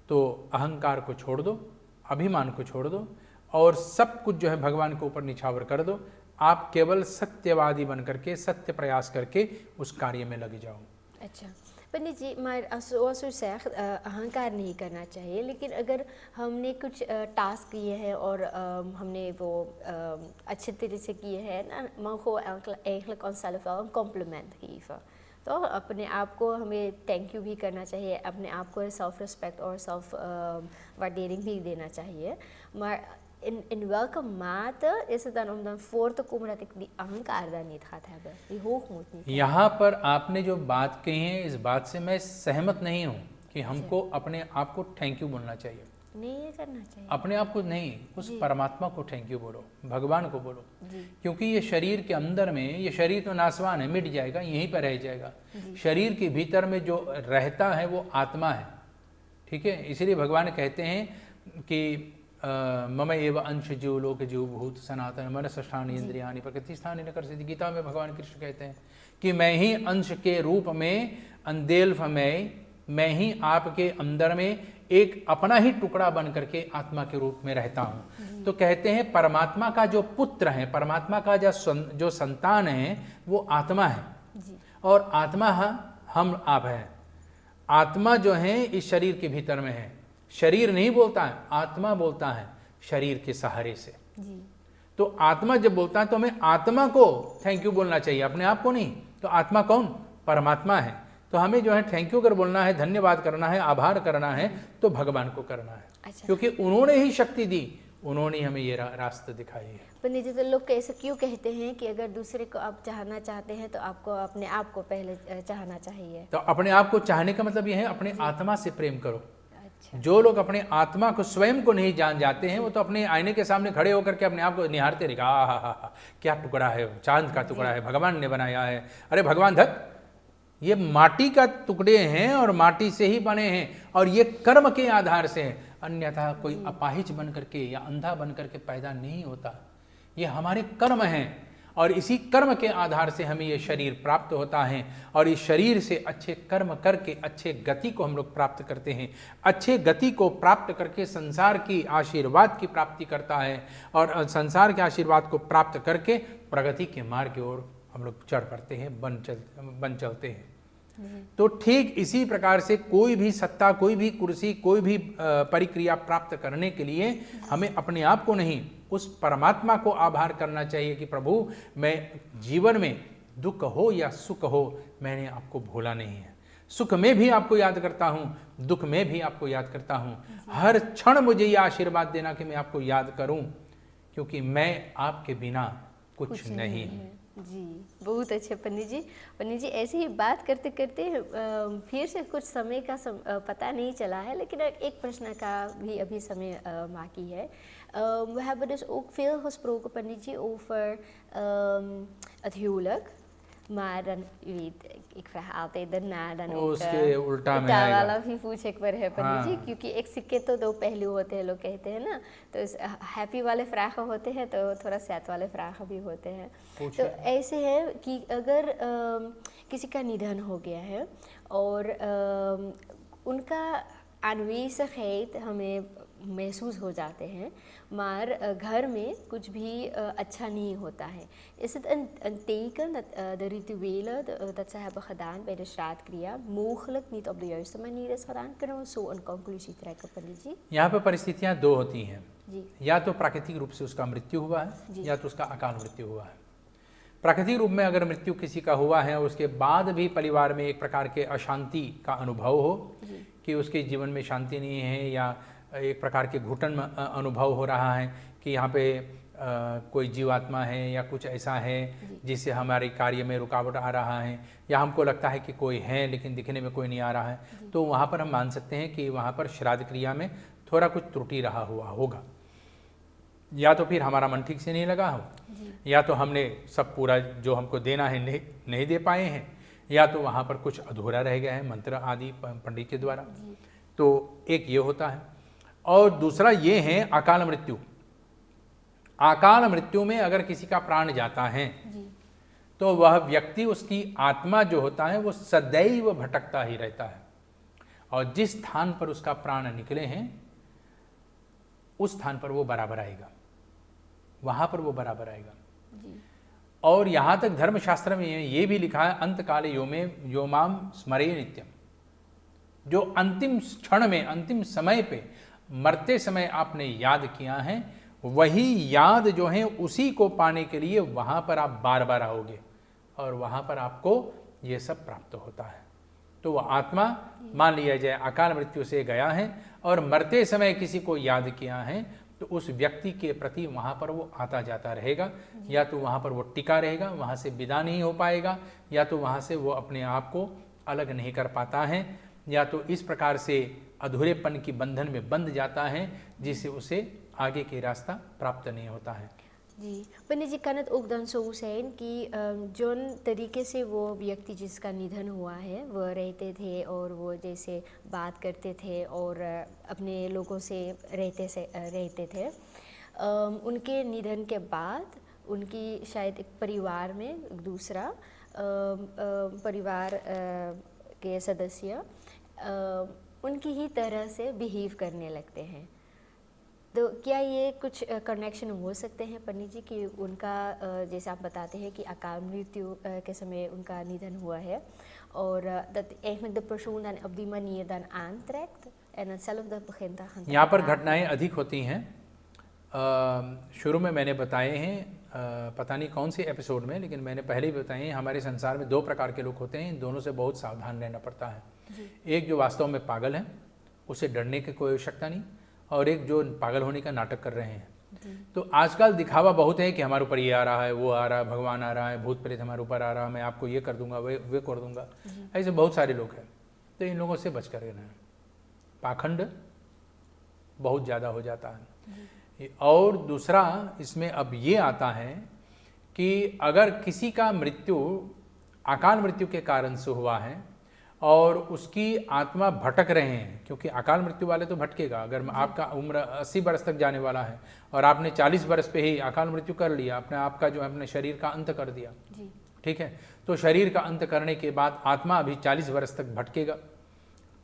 तो अहंकार को छोड़ दो, अभिमान को छोड़ दो और सब कुछ जो है भगवान के ऊपर निछावर कर दो। आप केवल सत्यवादी बन करके सत्य प्रयास करके उस कार्य में लग जाओ। अच्छा पंडित जी, maar zoals u zegt, अहंकार नहीं करना चाहिए, लेकिन अगर हमने कुछ टास्क किए हैं और हमने वो अच्छे तरह से किए हैं ना, mogen we eigenlijk onszelf wel een compliment geven। तो अपने आप को हमें थैंक यू भी करना चाहिए, अपने आप को सेल्फ रिस्पेक्ट और सेल्फ वार्डेरिंग भी देना चाहिए। maar in welke mate is het dan om dan voor te komen dat ik die अहंकार dan niet gaat hebben, die hoogmoed niet? यहाँ पर आपने जो बात कही है, इस बात से मैं सहमत नहीं हूँ कि हमको अपने आप को थैंक यू बोलना चाहिए। नहीं ये करना चाहिए, अपने आप को नहीं, उस परमात्मा को थैंक यू बोलो, भगवान को बोलो, जी। क्योंकि ये शरीर के अंदर में, ये शरीर तो नासवान है, मिट जाएगा, यहीं पर रह जाएगा। शरीर के भीतर में जो रहता है वो आत्मा है, ठीक है। इसलिए भगवान कहते हैं कि मम एव अंश जीव लोक जीव भूत सनातन मनसष्ठानि इंद्रियाणि प्रकृति स्थानि न कर्षति। गीता में भगवान कृष्ण कहते हैं कि मैं ही अंश के रूप में अंदेल्फ में, मैं ही आपके अंदर में एक अपना ही टुकड़ा बन करके आत्मा के रूप में रहता हूँ। तो कहते हैं परमात्मा का जो पुत्र है, परमात्मा का जो संतान है वो आत्मा है, और आत्मा हम आप हैं। आत्मा जो है इस शरीर के भीतर में है, शरीर नहीं बोलता है, आत्मा बोलता है शरीर के सहारे से। जी। तो आत्मा जब बोलता है तो हमें आत्मा को थैंक यू बोलना चाहिए, अपने आप को नहीं। तो आत्मा कौन? परमात्मा है। तो हमें जो है थैंक यू अगर बोलना है, धन्यवाद करना है, आभार करना है, तो भगवान को करना है। अच्छा। क्योंकि उन्होंने ही शक्ति दी, उन्होंने हमें ये रास्ता दिखाई है। पंडित जी, तो लोग कैसे क्यों कहते हैं कि अगर दूसरे को आप चाहना चाहते हैं तो आपको अपने आप को पहले चाहना चाहिए? तो अपने आप को चाहने का मतलब ये है अपने आत्मा से प्रेम करो। अच्छा। जो लोग अपने आत्मा को, स्वयं को नहीं जान जाते हैं, वो तो अपने आईने के सामने खड़े होकर के अपने आप को निहारते रहेगा, हा क्या टुकड़ा है, चांद का टुकड़ा है, भगवान ने बनाया है। अरे भगवान धत, ये माटी का टुकड़े हैं और माटी से ही बने हैं और ये कर्म के आधार से है, अन्यथा कोई अपाहिज बन करके या अंधा बन करके पैदा नहीं होता। ये हमारे कर्म हैं और इसी कर्म के आधार से हमें ये शरीर प्राप्त होता है और इस शरीर से अच्छे कर्म करके अच्छे गति को हम लोग प्राप्त करते हैं। अच्छे गति को प्राप्त करके संसार की आशीर्वाद की प्राप्ति करता है और संसार के आशीर्वाद को प्राप्त करके प्रगति के मार्ग की ओर हम लोग चढ़ पड़ते हैं, बन चलते हैं। तो ठीक इसी प्रकार से कोई भी सत्ता, कोई भी कुर्सी, कोई भी परिक्रिया प्राप्त करने के लिए हमें अपने आप को नहीं, उस परमात्मा को आभार करना चाहिए कि प्रभु मैं जीवन में दुख हो या सुख हो, मैंने आपको भूला नहीं है। सुख में भी आपको याद करता हूँ, दुख में भी आपको याद करता हूँ। हर क्षण मुझे ये आशीर्वाद देना कि मैं आपको याद करूँ, क्योंकि मैं आपके बिना कुछ नहीं हूँ। जी, बहुत अच्छे पंडित जी। पंडित जी, ऐसे ही बात करते करते फिर से कुछ समय का पता नहीं चला है, लेकिन एक प्रश्न का भी अभी समय बाकी है। We hebben dus ook veel gesproken, Pandit ji, over het huwelijk. Maar dan, u weet, ik vraag altijd daarna dan ook उसके उल्टा में उल्टा आएगा। वाला भी पूछ एक बार है पंडित जी, हाँ। क्योंकि एक सिक्के तो दो पहलू होते हैं, लोग कहते हैं ना। तो हैप्पी वाले फ्राख होते हैं तो थोड़ा सैड वाले फ्राख भी होते हैं। तो ऐसे है कि अगर किसी का निधन हो गया है और उनका aanwezigheid हमें महसूस हो जाते हैं, maar घर में कुछ भी अच्छा niet होता है. Is het een teken dat de rituelen dat ze hebben gedaan bij de श्राद्धक्रिया mogelijk niet op de juiste manier is gedaan? Kunnen we zo een conclusie trekken, पंडित जी? यहाँ पर परिस्थितियाँ दो होती हैं जी, या तो प्राकृतिक रूप से उसका मृत्यु हुआ है जी। या तो उसका अकाल मृत्यु हुआ है। प्राकृतिक रूप में अगर मृत्यु किसी का हुआ है और उसके बाद भी परिवार में एक प्रकार के अशांति का अनुभव हो कि उसके जीवन में शांति नहीं है या एक प्रकार के घुटन अनुभव हो रहा है कि यहाँ पे कोई जीवात्मा है या कुछ ऐसा है जिससे हमारे कार्य में रुकावट आ रहा है, या हमको लगता है कि कोई है लेकिन दिखने में कोई नहीं आ रहा है, तो वहाँ पर हम मान सकते हैं कि वहाँ पर श्राद्ध क्रिया में थोड़ा कुछ त्रुटि रहा हुआ होगा। या तो फिर हमारा मन ठीक से नहीं लगा हो, या तो हमने सब पूरा जो हमको देना है नहीं दे पाए हैं, या तो वहाँ पर कुछ अधूरा रह गया है मंत्र आदि पंडित के द्वारा। तो एक ये होता है, और दूसरा ये है अकाल मृत्यु। अकाल मृत्यु में अगर किसी का प्राण जाता है तो वह व्यक्ति, उसकी आत्मा जो होता है वो सदैव भटकता ही रहता है, और जिस स्थान पर उसका प्राण निकले हैं उस स्थान पर वो बराबर आएगा, वहां पर वो बराबर आएगा। और यहाँ तक धर्मशास्त्र में ये भी लिखा है, अंत काले योमाम स्मरे नित्यम। जो अंतिम क्षण में, अंतिम समय पे, मरते समय आपने याद किया है, वही याद जो है उसी को पाने के लिए वहाँ पर आप बार बार आओगे और वहाँ पर आपको ये सब प्राप्त होता है। तो वह आत्मा, मान लिया जाए अकाल मृत्यु से गया है और मरते समय किसी को याद किया है, तो उस व्यक्ति के प्रति वहाँ पर वो आता जाता रहेगा, या तो वहाँ पर वो टिका रहेगा, वहाँ से विदा नहीं हो पाएगा, या तो वहाँ से वो अपने आप को अलग नहीं कर पाता है, या तो इस प्रकार से अधूरेपन की बंधन में बंध जाता है जिससे उसे आगे के रास्ता प्राप्त नहीं होता है। जी, पंडित जी, kan het ook dan zo zijn कि जोन तरीके से वो व्यक्ति जिसका निधन हुआ है वो रहते थे और वो जैसे बात करते थे और अपने लोगों से रहते थे, उनके निधन के बाद उनकी शायद एक परिवार में दूसरा परिवार के सदस्य उनकी ही तरह से बिहेव करने लगते हैं। तो क्या ये कुछ कनेक्शन हो सकते हैं पंडित जी कि उनका जैसे आप बताते हैं कि अकाल मृत्यु के समय उनका निधन हुआ है और dat eigenlijk de persoon dan op die manier dan aantrekt en hetzelfde begint te gaan। यहाँ पर घटनाएं अधिक होती हैं। शुरू में मैंने बताए हैं, पता नहीं कौन से एपिसोड में, लेकिन मैंने पहले ही बताए हैं, हमारे संसार में दो प्रकार के लोग होते हैं, इन दोनों से बहुत सावधान रहना पड़ता है। एक जो वास्तव में पागल है, उसे डरने की कोई आवश्यकता नहीं, और एक जो पागल होने का नाटक कर रहे हैं। तो आजकल दिखावा बहुत है कि हमारे ऊपर ये आ रहा है, वो आ रहा है, भगवान आ रहा है, भूत प्रेत हमारे ऊपर आ रहा है, मैं आपको ये कर दूंगा, वे कर दूंगा। ऐसे बहुत सारे लोग हैं, तो इन लोगों से बच कर रहना है। पाखंड बहुत ज़्यादा हो जाता है। और दूसरा इसमें अब ये आता है कि अगर किसी का मृत्यु अकाल मृत्यु के कारण से हुआ है और उसकी आत्मा भटक रहे हैं, क्योंकि अकाल मृत्यु वाले तो भटकेगा। अगर आपका उम्र 80 वर्ष तक जाने वाला है और आपने 40 वर्ष पे ही अकाल मृत्यु कर लिया, अपने आप का जो है अपने शरीर का अंत कर दिया, ठीक है, तो शरीर का अंत करने के बाद आत्मा अभी 40 वर्ष तक भटकेगा,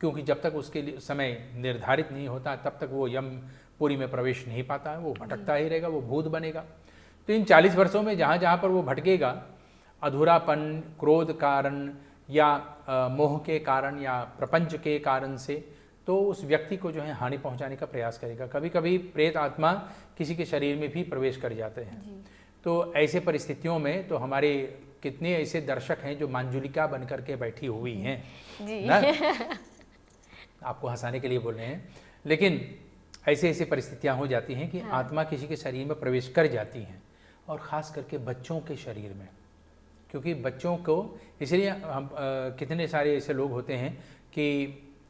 क्योंकि जब तक उसके लिए समय निर्धारित नहीं होता तब तक वो यमपुरी में प्रवेश नहीं पाता है, वो भटकता ही रहेगा, वो भूत बनेगा। तो इन 40 वर्षों में जहाँ जहाँ पर वो भटकेगा, अधूरापन, क्रोध कारण या मोह के कारण या प्रपंच के कारण से, तो उस व्यक्ति को जो है हानि पहुंचाने का प्रयास करेगा। कभी कभी प्रेत आत्मा किसी के शरीर में भी प्रवेश कर जाते हैं। तो ऐसे परिस्थितियों में तो हमारे कितने ऐसे दर्शक हैं जो मांजुलिका बन करके बैठी हुई हैं जी ना, आपको हंसाने के लिए बोल रहे हैं, लेकिन ऐसे ऐसे परिस्थितियां हो जाती हैं कि आत्मा किसी के शरीर में प्रवेश कर जाती हैं, और ख़ास करके बच्चों के शरीर में, क्योंकि बच्चों को इसलिए हम कितने सारे ऐसे लोग होते हैं कि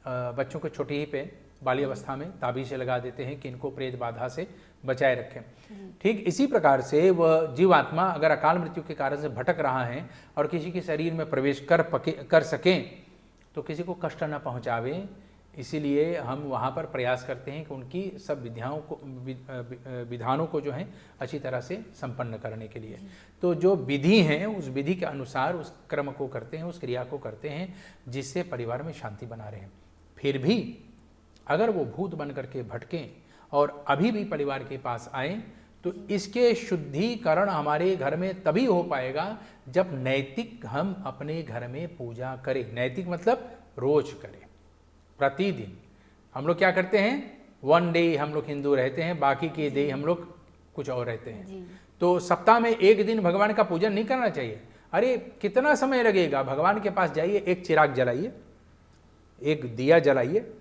बच्चों को छोटी ही पे बाल्यावस्था में ताबीज़ लगा देते हैं कि इनको प्रेत बाधा से बचाए रखें। ठीक इसी प्रकार से वह जीवात्मा अगर अकाल मृत्यु के कारण से भटक रहा है और किसी के शरीर में प्रवेश कर सकें तो किसी को कष्ट न पहुंचावे, इसीलिए हम वहाँ पर प्रयास करते हैं कि उनकी सब विधानों को जो है अच्छी तरह से संपन्न करने के लिए। तो जो विधि हैं उस विधि के अनुसार उस क्रम को करते हैं, उस क्रिया को करते हैं जिससे परिवार में शांति बना रहे। फिर भी अगर वो भूत बन करके भटकें और अभी भी परिवार के पास आए तो इसके शुद्धिकरण हमारे घर में तभी हो पाएगा जब नैतिक हम अपने घर में पूजा करें। नैतिक मतलब रोज करें, प्रतिदिन। हम लोग क्या करते हैं, वन डे हम लोग हिंदू रहते हैं, बाकी के डे हम लोग कुछ और रहते हैं। तो सप्ताह में एक दिन भगवान का पूजन नहीं करना चाहिए। अरे कितना समय लगेगा, भगवान के पास जाइए, एक चिराग जलाइए, एक दिया जलाइए,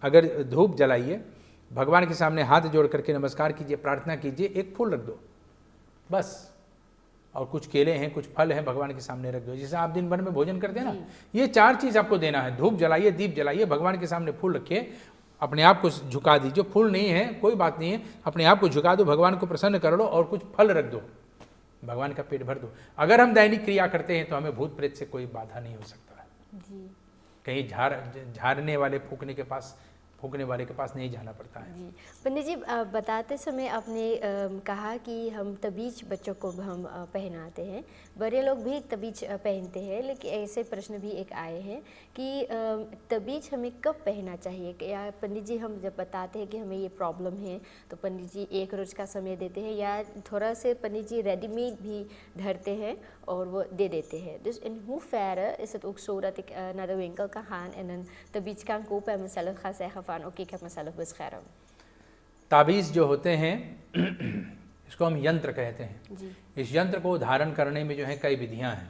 अगर धूप जलाइए, भगवान के सामने हाथ जोड़ करके नमस्कार कीजिए, प्रार्थना कीजिए, एक फूल रख दो बस, और कुछ केले हैं, कुछ फल हैं, भगवान के सामने रख दो। जैसे आप दिन भर में भोजन करते हैं ना, ये 4 चीज़ आपको देना है। धूप जलाइए, दीप जलाइए, भगवान के सामने फूल रखिए, अपने आप को झुका दीजिए। फूल नहीं है कोई बात नहीं है, अपने आप को झुका दो, भगवान को प्रसन्न कर लो, और कुछ फल रख दो, भगवान का पेट भर दो। अगर हम दैनिक क्रिया करते हैं तो हमें भूत प्रेत से कोई बाधा नहीं हो सकता है। कहीं झाड़ने वाले फूकने वाले के पास नहीं जाना पड़ता है। जी पंडित जी, बताते समय आपने कहा कि हम तबीज बच्चों को हम पहनाते हैं, बड़े लोग भी तबीज पहनते हैं, लेकिन ऐसे प्रश्न भी एक आए हैं कि तबीज हमें कब पहनना चाहिए? या पंडित जी हम जब बताते हैं कि हमें ये प्रॉब्लम है तो पंडित जी 1 रोज़ का समय देते हैं, या थोड़ा से पंडित जी रेडीमेड भी धरते हैं और वो दे देते हैं? Dus in hoeverre is het ook zo dat ik naar de winkel kan gaan en een tabiez kan kopen en mezelf ga zeggen van oké, ik heb mezelf beschermd? ताबीज़ जो होते हैं इसको हम यंत्र कहते हैं। जी। इस यंत्र को धारण करने में जो है कई विधियां हैं।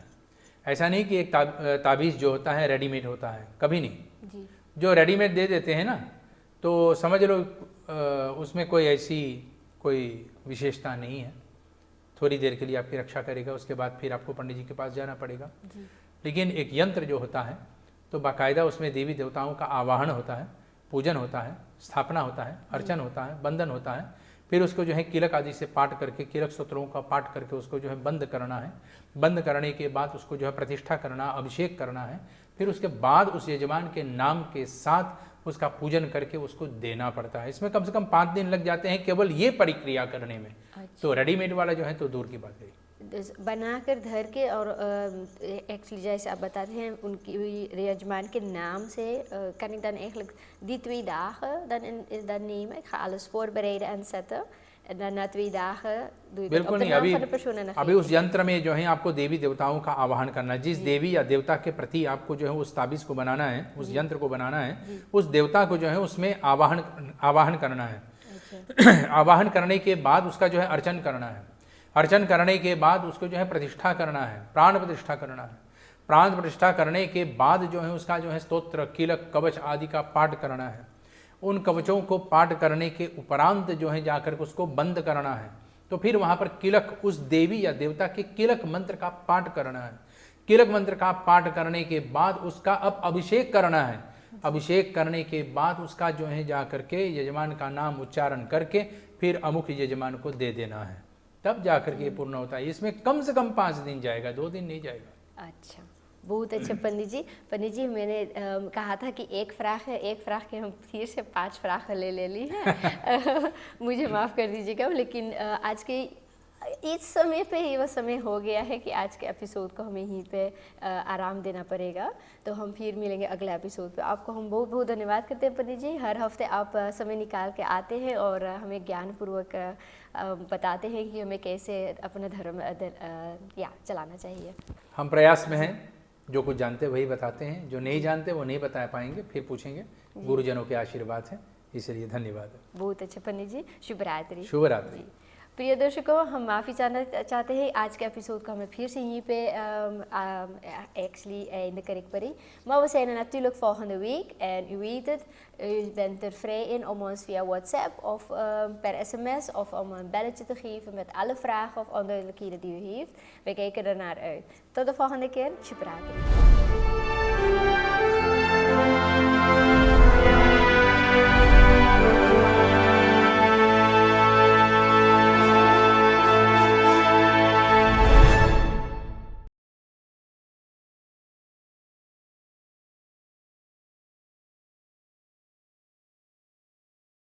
ऐसा नहीं कि एक ताबीज़ जो होता है रेडीमेड होता है, कभी नहीं। जी। जो रेडीमेड दे देते हैं ना, तो समझ लो उसमें कोई ऐसी कोई विशेषता नहीं है। थोड़ी देर के लिए आपकी रक्षा करेगा, उसके बाद फिर आपको पंडित जी के पास जाना पड़ेगा। लेकिन एक यंत्र जो होता है तो बाकायदा उसमें देवी देवताओं का आवाहन होता है, पूजन होता है, स्थापना होता है, अर्चन होता है, बंधन होता है। फिर उसको जो है किलक आदि से पाठ करके, किलक स्तोत्रों का पाठ करके उसको जो है बंद करना है। बंद करने के बाद उसको जो है प्रतिष्ठा करना, अभिषेक करना है। फिर उसके बाद उस यजमान के नाम के साथ उसका पूजन करके उसको देना पड़ता है। इसमें कम से कम 5 दिन लग जाते हैं केवल ये प्रक्रिया करने में। तो रेडीमेड वाला जो है तो दूर की बात है। बनाकर धर के, और एक्चुअली जैसे आप बताते हैं उनकी यजमान के नाम से kan ik dan eigenlijk die 2 dagen dan nemen. Ik ga alles voorbereiden en zetten. En dan na 2 dagen doe ik het op de naam van de persoon en अभी उस यंत्र में जो है आपको देवी देवताओं का आवाहन करना है। जिस देवी या देवता के प्रति आपको जो है उस ताबीज़ को बनाना है, उस यंत्र को बनाना है, उस देवता को जो है उसमें आवाहन करना है। आवाहन करने के बाद उसका जो है अर्चन करना है। अर्चन करने के बाद उसको जो है प्रतिष्ठा करना है, प्राण प्रतिष्ठा करना है। प्राण प्रतिष्ठा करने के बाद जो है उसका जो है स्तोत्र, किलक, कवच आदि का पाठ करना है। उन कवचों को पाठ करने के उपरांत जो है जाकर के उसको बंद करना है। तो फिर वहाँ पर किलक, उस देवी या देवता के किलक मंत्र का पाठ करना है। किलक मंत्र का पाठ करने के बाद उसका अब अभिषेक करना है। अभिषेक करने के बाद उसका जो है जा करके यजमान का नाम उच्चारण करके फिर अमुक यजमान को दे देना है, तब जाकर के पूर्ण होता है। इसमें कम से कम 5 दिन जाएगा, 2 दिन नहीं जाएगा। अच्छा, बहुत अच्छे पंडित जी। पंडित जी मैंने कहा था कि 1 फ्राक है, 1 फ्राक के हम फिर से 5 फ्राक ले ली है। मुझे माफ़ कर दीजिएगा, लेकिन आज के इस समय पे ये वह समय हो गया है कि आज के एपिसोड को हमें यहीं पे आराम देना पड़ेगा। तो हम फिर मिलेंगे अगले एपिसोड पे। आपको हम बहुत बहुत धन्यवाद करते हैं पंडित जी। हर हफ्ते आप समय निकाल के आते हैं और हमें ज्ञानपूर्वक बताते हैं कि हमें कैसे अपना धर्म चलाना चाहिए। हम प्रयास में हैं, जो कुछ जानते वही बताते हैं, जो नहीं जानते वो नहीं बता पाएंगे, फिर पूछेंगे। गुरुजनों के आशीर्वाद है, इसलिए धन्यवाद। बहुत अच्छे पंडित जी, शुभ रात्रि। शुभ रात्रि। प्रिय दर्शकों, हम माफ़ी चाहते हैं, आज के एपिसोड को हमें फिर से यहीं पे einde krijgt Paris. Maar we zijn er natuurlijk volgende week en u weet het, u bent er vrij in om ons via WhatsApp of per sms of om een belletje te geven met alle vragen of onduidelijkheden die u heeft. Wij kijken er naar uit. Tot de volgende keer. Tjupratri.